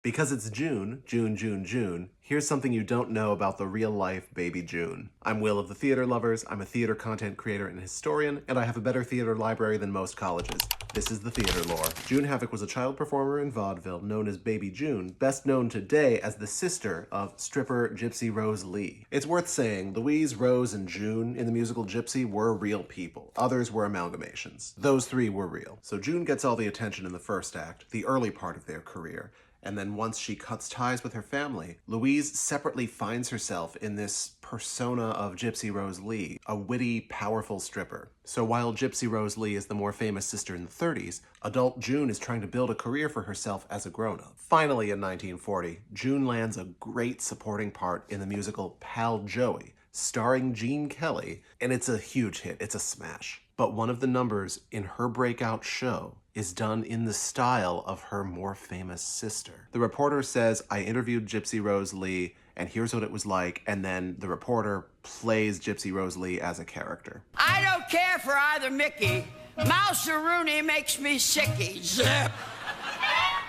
Because it's June, June, here's something you don't know about the real-life baby June. I'm Will of the Theater Lovers, I'm a theater content creator and historian, and I have a better theater library than most colleges. This is the theater lore. June Havoc was a child performer in vaudeville known as Baby June, best known today as the sister of stripper Gypsy Rose Lee. It's worth saying, Louise, Rose, and June in the musical Gypsy were real people. Others were amalgamations. Those three were real. So June gets all the attention in the first act, the early part of their career. And then once she cuts ties with her family, Louise separately finds herself in this persona of Gypsy Rose Lee, a witty, powerful stripper. So while Gypsy Rose Lee is the more famous sister in the 30s, adult June is trying to build a career for herself as a grown-up. Finally, in 1940, June lands a great supporting part in the musical Pal Joey, starring Gene Kelly, and it's a huge hit, it's a smash. But one of the numbers in her breakout show is done in the style of her more famous sister. The reporter says, I interviewed Gypsy Rose Lee, and here's what it was like, and then the reporter plays Gypsy Rose Lee as a character. I don't care for either Mickey. Mouse-a-rooney makes me sicky. Zip!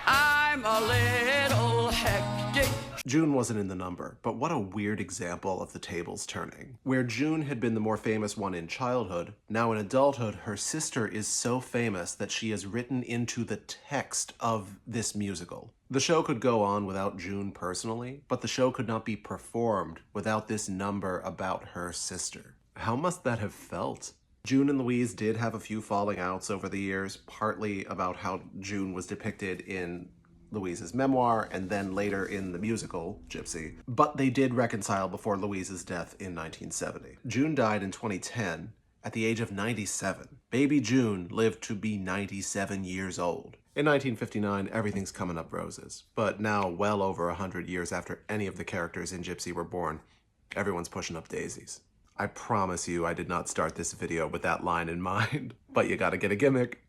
I'm a little hectic. June wasn't in the number, but what a weird example of the tables turning. Where June had been the more famous one in childhood, now in adulthood, her sister is so famous that she is written into the text of this musical. The show could go on without June personally, but the show could not be performed without this number about her sister. How must that have felt? June and Louise did have a few falling outs over the years, partly about how June was depicted in Louise's memoir, and then later in the musical, Gypsy. But they did reconcile before Louise's death in 1970. June died in 2010 at the age of 97. Baby June lived to be 97 years old. In 1959, everything's coming up roses. But now, well over 100 years after any of the characters in Gypsy were born, everyone's pushing up daisies. I promise you I did not start this video with that line in mind, but you gotta get a gimmick.